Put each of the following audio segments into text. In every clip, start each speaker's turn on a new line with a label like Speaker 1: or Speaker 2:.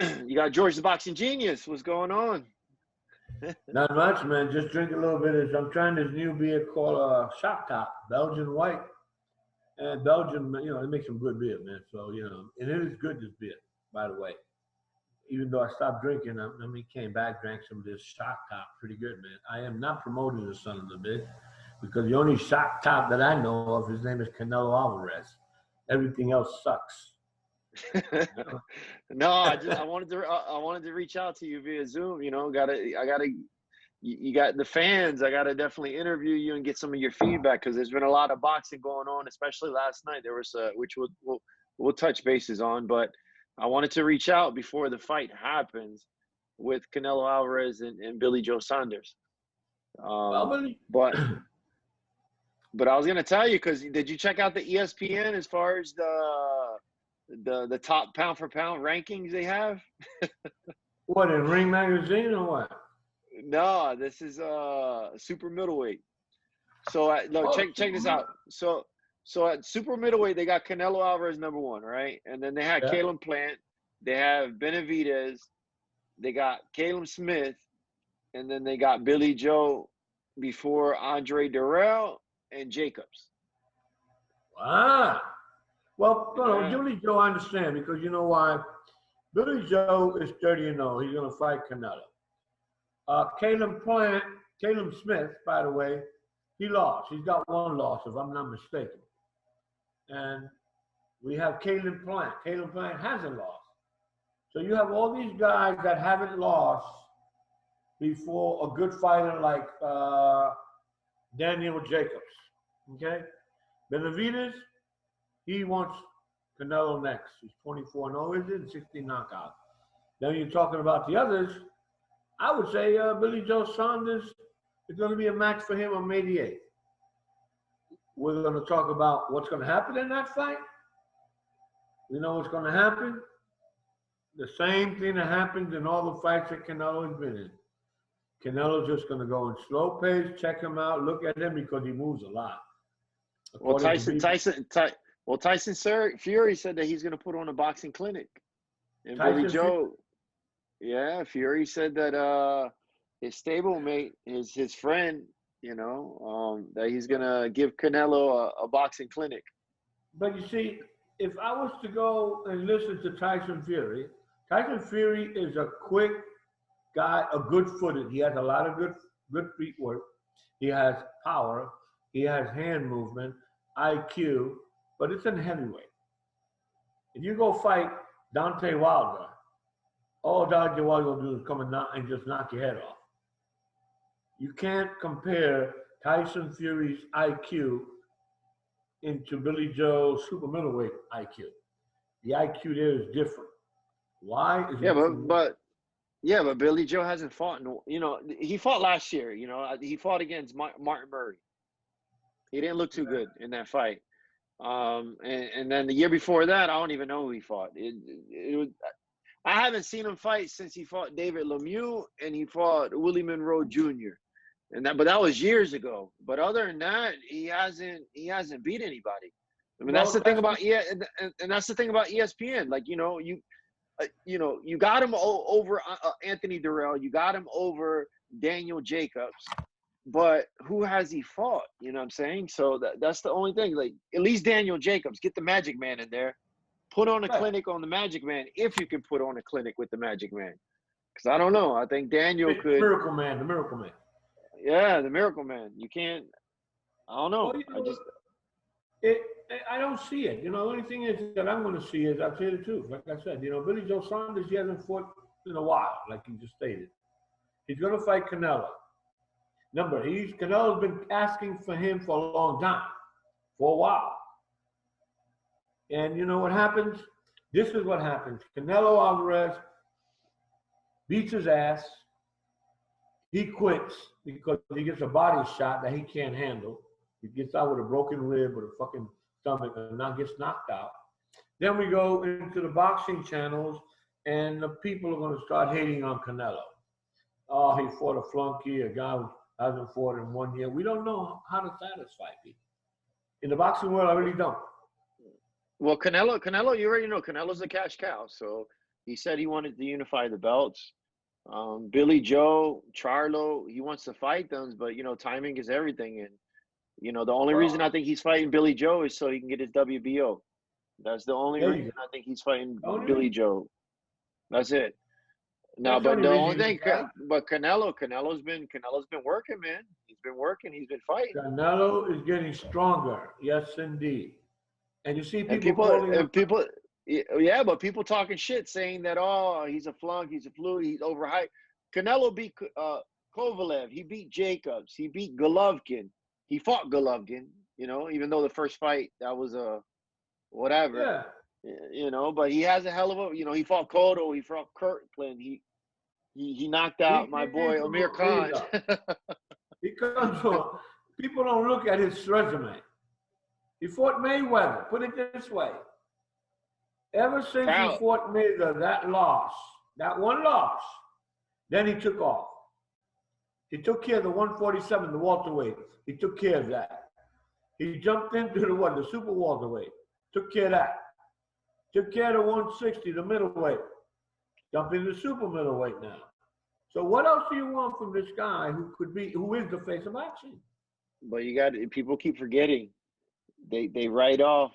Speaker 1: You got George the Boxing Genius. What's going on?
Speaker 2: Not much, man. Just drink a little bit. I'm trying this new beer called Shock Top, Belgian White. And Belgium, it makes some good beer, man. So, and it is good, this beer, by the way. Even though I stopped drinking, came back, drank some of this Shock Top. Pretty good, man. I am not promoting the son of the bitch because the only Shock Top that I know of, his name is Canelo Alvarez. Everything else sucks.
Speaker 1: No, I wanted to reach out to you via Zoom. You got the fans. I gotta definitely interview you and get some of your feedback because there's been a lot of boxing going on, especially last night. There was which we'll touch bases on, but I wanted to reach out before the fight happens with Canelo Alvarez and Billy Joe Saunders. But I was gonna tell you, because did you check out the ESPN as far as the top pound for pound rankings they have?
Speaker 2: What, in Ring Magazine or what?
Speaker 1: No, this is super middleweight. So check this out. So at super middleweight they got Canelo Alvarez #1, right? And then they had Caleb Plant, they have Benavidez, they got Caleb Smith, and then they got Billy Joe before Andre Durrell and Jacobs.
Speaker 2: Wow. Well, Billy Joe, I understand, because you know why? Billy Joe is 30-0. He's going to fight Canelo. Caleb Smith, by the way, he lost. He's got one loss, if I'm not mistaken. And we have Caleb Plant. Caleb Plant hasn't lost. So you have all these guys that haven't lost before a good fighter like Daniel Jacobs. Okay? Benavidez, he wants Canelo next. He's 24-0, is it? 16 knockouts. Then you're talking about the others. I would say Billy Joe Saunders is going to be a match for him on May the 8th. We're going to talk about what's going to happen in that fight. You know what's going to happen? The same thing that happens in all the fights that Canelo has been in. Canelo's just going to go in slow pace, check him out, look at him because he moves a lot.
Speaker 1: Well, Tyson Fury said that he's going to put on a boxing clinic. And Billy Joe, Fury said that his stablemate, his friend, that he's going to give Canelo a boxing clinic.
Speaker 2: But you see, if I was to go and listen to Tyson Fury is a quick guy, a good-footed. He has a lot of good feet work. He has power. He has hand movement, IQ, but it's in heavyweight. If you go fight Deontay Wilder, all Deontay Wilder will do is come and just knock your head off. You can't compare Tyson Fury's IQ into Billy Joe's super middleweight IQ. The IQ there is different. Why?
Speaker 1: But Billy Joe hasn't fought. He fought last year. He fought against Martin Murray. He didn't look too good in that fight. And then the year before that, I don't even know who he fought. I haven't seen him fight since he fought David Lemieux and he fought Willie Monroe Jr. But that was years ago. But other than that, he hasn't beat anybody. I mean, that's the thing about and that's the thing about ESPN. Like, you got him over Anthony Durrell, you got him over Daniel Jacobs, but who has he fought? You know what I'm saying? So that's the only thing. Like, at least Daniel Jacobs, get the Magic Man in there, put on a clinic on the Magic Man if you can put on a clinic with the Magic Man. Because I don't know, I think Daniel could.
Speaker 2: The Miracle Man.
Speaker 1: Yeah, the Miracle Man. You can't. I don't know.
Speaker 2: Well, I don't see it. The only thing is that I'm going to see is, I'll tell you the truth. Like I said, Billy Joe Saunders, he hasn't fought in a while, like you just stated. He's going to fight Canelo. Remember, Canelo's been asking for him for a long time, for a while. And you know what happens? This is what happens. Canelo Alvarez beats his ass. He quits because he gets a body shot that he can't handle. He gets out with a broken rib or a fucking stomach and now gets knocked out. Then we go into the boxing channels and the people are going to start hating on Canelo. Oh, he fought a flunky, a guy who hasn't fought in 1 year. We don't know how to satisfy people. In the boxing world, I really don't.
Speaker 1: Well, Canelo, you already know Canelo's a cash cow. So He said he wanted to unify the belts. Billy Joe, Charlo, he wants to fight them, but timing is everything. And the only reason I
Speaker 2: Well,
Speaker 1: think he's fighting Billy Joe is so he can get his WBO. That's the only
Speaker 2: there you
Speaker 1: reason
Speaker 2: go.
Speaker 1: I think he's fighting
Speaker 2: The only
Speaker 1: Billy
Speaker 2: reason.
Speaker 1: Joe. That's it. Now,
Speaker 2: That's the
Speaker 1: but
Speaker 2: only
Speaker 1: the
Speaker 2: reason
Speaker 1: only
Speaker 2: you
Speaker 1: thing,
Speaker 2: got it.
Speaker 1: but Canelo's been working, man. He's been working. He's been fighting.
Speaker 2: Canelo is getting stronger. Yes, indeed. And you see
Speaker 1: And
Speaker 2: people calling him.
Speaker 1: yeah, but people talking shit, saying that he's a flunk, he's a fluke, he's overhyped. Canelo beat Kovalev. He beat Jacobs. He beat Golovkin. He fought Golovkin. Even though the first fight that was a whatever.
Speaker 2: Yeah.
Speaker 1: But he has a hell of a. He fought Cotto. He fought Kirkland. He knocked out my boy Amir Khan.
Speaker 2: He comes from. People don't look at his resume. He fought Mayweather. Put it this way. Ever since he fought Mayweather, that one loss, then he took off. He took care of the 147, the welterweight. He took care of that. He jumped into the super welterweight. Took care of that. Took care of the 160, the middleweight. Jumped into the super middleweight now. So what else do you want from this guy who is the face of boxing?
Speaker 1: But people keep forgetting. They write off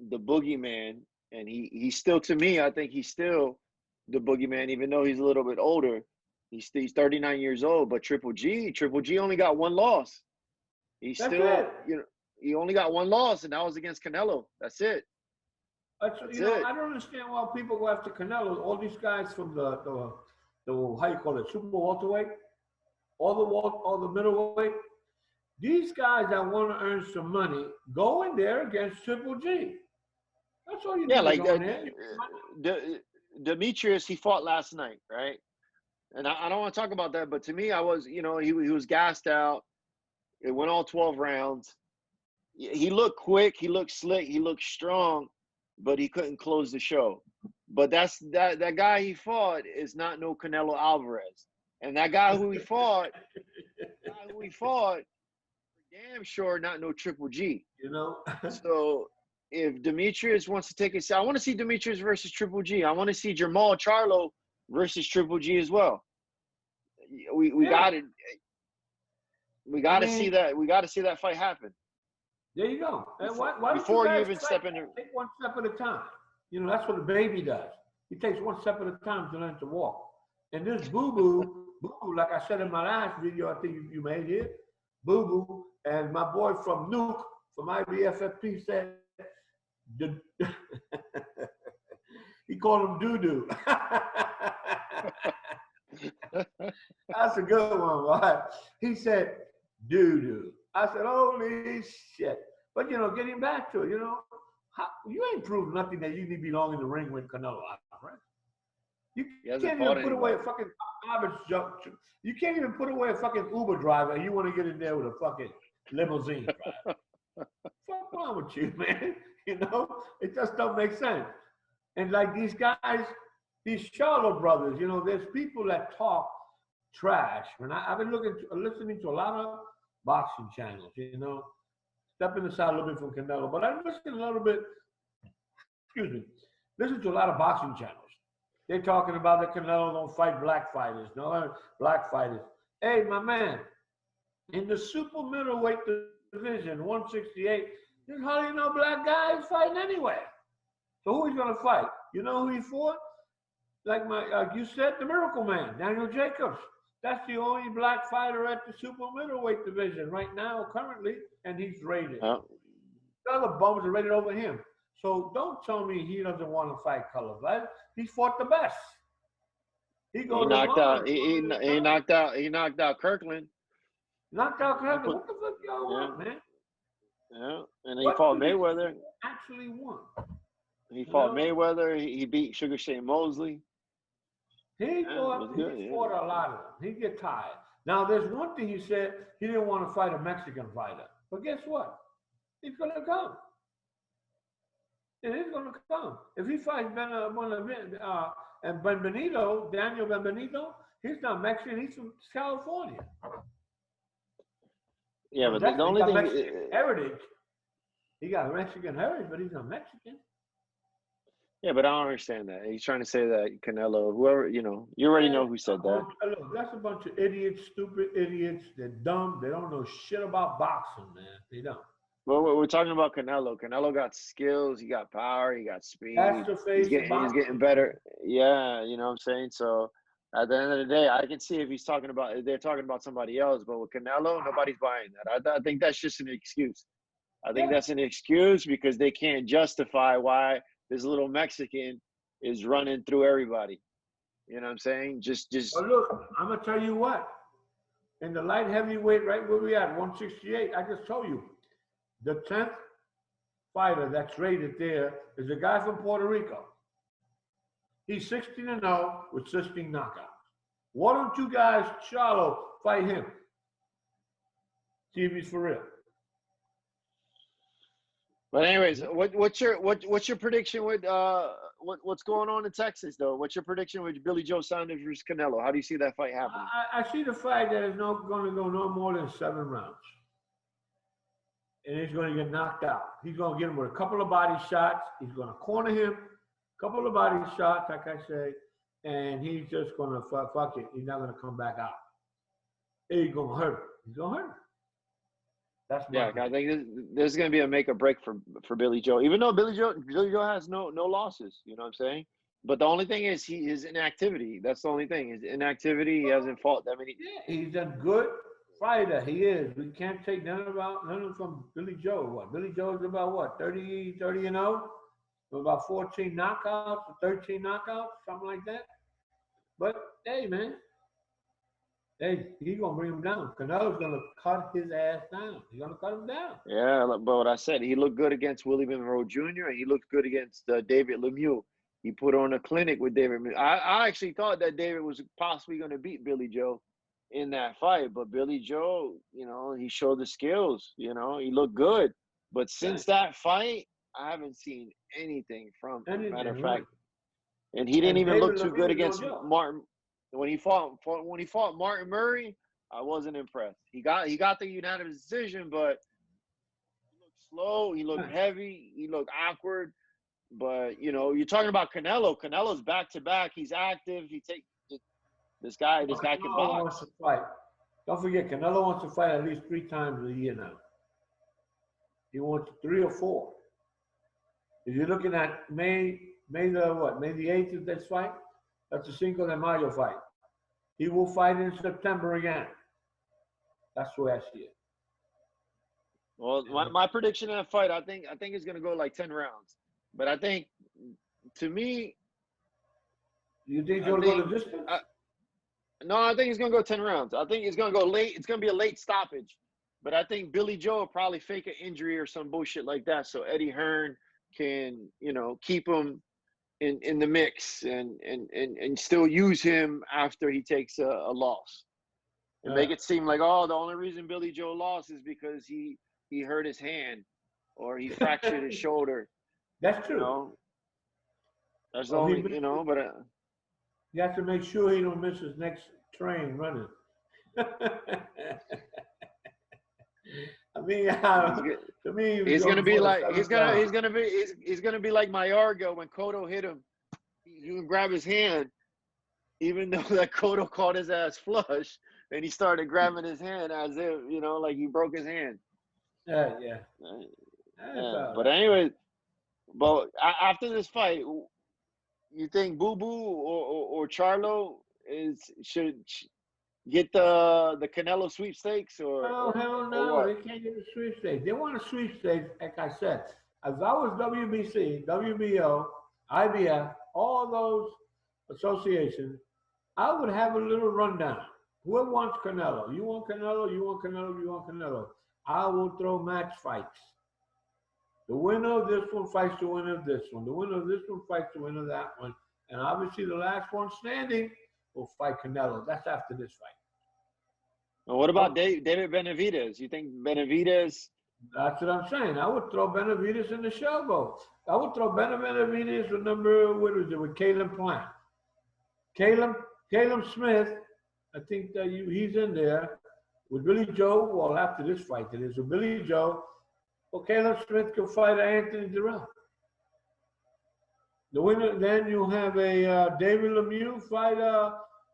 Speaker 1: the boogeyman, and he's still, to me, I think he's still the boogeyman, even though he's a little bit older. He's 39 years old, but Triple G only got one loss. He only got one loss, and that was against Canelo. That's it.
Speaker 2: I don't understand why people go after Canelo. All these guys from the how you call it, super welterweight, all the middleweight. These guys that want to earn some money go in there against Triple G. That's all you need to go in there.
Speaker 1: Demetrius, he fought last night, right? And I don't want to talk about that, but to me, he was gassed out. It went all 12 rounds. He looked quick, he looked slick, he looked strong, but he couldn't close the show. But that guy he fought is not no Canelo Alvarez. And that guy who he fought, damn sure not no Triple G. So if Demetrius wants to take it, I want to see Demetrius versus Triple G. I want to see Jamal Charlo versus Triple G as well. We got it. We got to see that. We got to see that fight happen.
Speaker 2: There you go. And why
Speaker 1: before you even step in,
Speaker 2: take one step at a time. That's what a baby does. He takes one step at a time to learn to walk. And this boo-boo, like I said in my last video, I think you made it, boo-boo, and my boy from Nuke, from IBFFP said, he called him doo-doo. That's a good one, right? He said, doo-doo. I said, holy shit. But, getting back to it, you ain't proved nothing that you need to belong in the ring with Canelo Alvarez. You can't even put away a fucking garbage jump. You can't even put away a fucking Uber driver and you want to get in there with a fucking limousine driver. What's wrong with you, man? It just don't make sense. And like these guys, these Charlo brothers, there's people that talk trash. And I've been listening to a lot of boxing channels, stepping aside a little bit from Canelo, but I'm listening a little bit, listen to a lot of boxing channels. They're talking about that Canelo don't fight black fighters, no black fighters. Hey, my man, in the super middleweight division, 168, there's hardly no black guys fighting anyway. So who he's gonna fight? You know who he fought? Like you said, the Miracle Man, Daniel Jacobs. That's the only black fighter at the super middleweight division right now, currently, and he's rated. Oh. The other bums are rated over him. So don't tell me he doesn't want to fight colorblind. He fought the best. He knocked out.
Speaker 1: He knocked out Kirkland.
Speaker 2: Knocked out Kirkland. What the fuck y'all want, man?
Speaker 1: Yeah, and he fought Mayweather.
Speaker 2: Actually won.
Speaker 1: He fought Mayweather. He beat Sugar Shane Mosley.
Speaker 2: He fought a lot of them. He get tired. Now, there's one thing he said, he didn't want to fight a Mexican fighter. But guess what? He's going to come. It is going to come. If he fights Benvenito, Daniel Benvenito, he's not Mexican. He's from California.
Speaker 1: Yeah, but the only thing...
Speaker 2: Mexican heritage. He got Mexican heritage, but he's not Mexican.
Speaker 1: Yeah, but I don't understand that. He's trying to say that Canelo, whoever, you already
Speaker 2: Yeah,
Speaker 1: know who said that.
Speaker 2: look, that's a bunch of idiots, stupid idiots. They're dumb. They don't know shit about boxing, man. They don't.
Speaker 1: Well, we're talking about Canelo. Canelo got skills. He got power. He got
Speaker 2: That's
Speaker 1: speed.
Speaker 2: the
Speaker 1: He's
Speaker 2: face of
Speaker 1: getting
Speaker 2: boxing.
Speaker 1: better. Yeah, you know what I'm saying. So at the end of the day, I can see if they're talking about somebody else. But with Canelo, nobody's buying that. I think that's just an excuse. I think
Speaker 2: Yeah.
Speaker 1: that's an excuse because they can't justify why this little Mexican is running through everybody. You know what I'm saying?
Speaker 2: But look, I'm gonna tell you what. In the light heavyweight, right where we at, 168. I just told you, the 10th fighter that's rated there is a guy from Puerto Rico. He's 16-0 with 16 knockouts. Why don't you guys, Charlo, fight him? See if he's for real.
Speaker 1: But anyways, what's your prediction with what's going on in Texas though? What's your prediction with Billy Joe Saunders versus Canelo? How do you see that fight happening?
Speaker 2: I see the fight that is not going to go no more than 7 rounds. And he's going to get knocked out. He's going to get him with a couple of body shots. He's going to corner him, a couple of body shots, like I say, and he's just going to fuck it. He's not going to come back out. He's going to hurt him. He's going to hurt him. That's my
Speaker 1: I think there's going to be a make or break for Billy Joe. Even though Billy Joe has no losses, you know what I'm saying? But the only thing is his inactivity. That's the only thing. His inactivity. He hasn't fought that many.
Speaker 2: Yeah, he's a good fighter. He is. We can't take none from Billy Joe. What? Billy Joe is about what? 30 and 0? About 14 knockouts or 13 knockouts, something like that. But hey, man. Hey, he's going to bring him down. Canelo's going to cut his ass down. He's going to cut him down.
Speaker 1: Yeah, but what I said, he looked good against Willie Monroe Jr. and he looked good against David Lemieux. He put on a clinic with David. I actually thought that David was possibly going to beat Billy Joe in that fight, but Billy Joe, he showed the skills. He looked good. But since that fight, I haven't seen anything from him. Matter of fact, and he didn't even look too good against Martin. When he fought Martin Murray, I wasn't impressed. He got the unanimous decision, but he looked slow. He looked heavy. He looked awkward. But you're talking about Canelo. Canelo's back to back. He's active. This guy can box.
Speaker 2: Wants to fight. Don't forget, Canelo wants to fight at least 3 times a year now. He wants 3 or 4. If you're looking at May the 8th is this fight. That's a Cinco de Mayo fight. He will fight in September again. That's the way I see it.
Speaker 1: Well, my prediction in that fight, I think it's going to go like 10 rounds. But I think, to me,
Speaker 2: you think he'll go the distance?
Speaker 1: No, I think it's going to go 10 rounds. I think it's going to go late. It's going to be a late stoppage. But I think Billy Joe will probably fake an injury or some bullshit like that, so Eddie Hearn can, keep him in the mix and still use him after he takes a loss. And make it seem like, the only reason Billy Joe lost is because he hurt his hand or he fractured his shoulder.
Speaker 2: That's true.
Speaker 1: That's the only, but
Speaker 2: you have to make sure he don't miss his next train running. I mean, to me,
Speaker 1: he's gonna be like he's gonna be like Mayorga when Cotto hit him. He can grab his hand, even though that Cotto caught his ass flush, and he started grabbing his hand as if like he broke his hand.
Speaker 2: Yeah.
Speaker 1: But anyway, after this fight, you think Boo Boo or Charlo should get the Canelo sweepstakes or
Speaker 2: hell no, they can't get a sweepstakes. They want a sweepstakes, like I said. If I was WBC, WBO, IBF, all those associations, I would have a little rundown. Who wants Canelo? You want Canelo? You want Canelo? You want Canelo? I will throw match fights. The winner of this one fights the winner of this one. The winner of this one fights the winner of that one. And obviously the last one standing will fight Canelo. That's after this fight.
Speaker 1: Well, what about David Benavidez? You think Benavidez?
Speaker 2: That's what I'm saying. I would throw Benavidez in the showboat. I would throw Benavidez with Caleb Plant. Caleb Smith, I think that he's in there. With Billy Joe, well, after this fight it is. With Billy Joe, well, Caleb Smith could fight Anthony Durrell. The winner, then you have a David Lemieux fight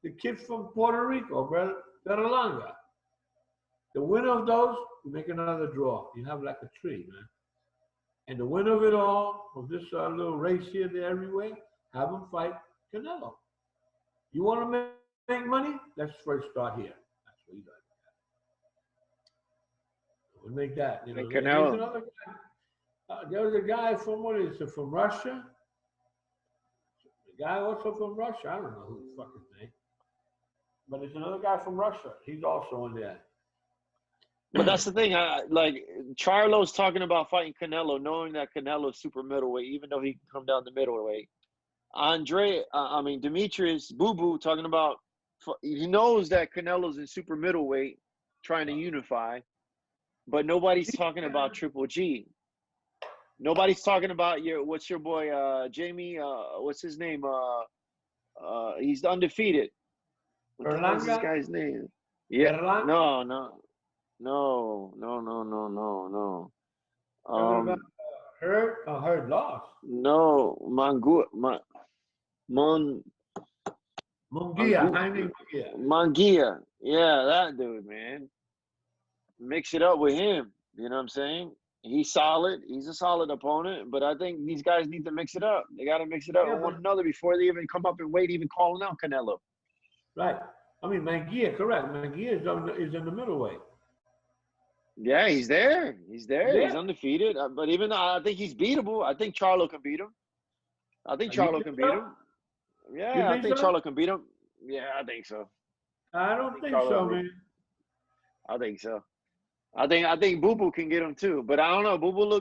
Speaker 2: the kid from Puerto Rico, Berlanga. The winner of those, you make another draw. You have like a tree, man. And the winner of it all, of this little race here, there, everywhere, have them fight Canelo. You want to make money? Let's first start here. That's what you got. We'll make that. You know,
Speaker 1: And
Speaker 2: there's
Speaker 1: Canelo.
Speaker 2: another guy. There was a guy from, what is it, from Russia? The guy also from Russia. I don't know who the fuck his name. But there's another guy from Russia. He's also in there.
Speaker 1: But that's the thing. Like Charlo's talking about fighting Canelo, knowing that Canelo's super middleweight, even though he can come down to middleweight. Demetrius Boo Boo talking about he knows that Canelo's in super middleweight, trying to unify, but nobody's talking about Triple G. Nobody's talking about what's your boy Jamie? What's his name? He's undefeated. What the hell's this guy's name? Yeah, no.
Speaker 2: Heard lost.
Speaker 1: No, Munguia. Yeah, that dude, man. Mix it up with him. You know what I'm saying? He's solid. He's a solid opponent, but I think these guys need to mix it up. They got to mix it up with one another before they even come up in weight, even calling out Canelo.
Speaker 2: Right. I mean, Munguia, correct. Munguia is in the middleweight.
Speaker 1: Yeah, he's there. He's there. Yeah. He's undefeated. But even though I think he's beatable, I think Charlo can beat him. I think Charlo can beat him. Yeah, I think Charlo can beat him. Yeah, I think so.
Speaker 2: I don't think so, man.
Speaker 1: I think so. I think Boo Boo can get him too. But I don't know. Boo Boo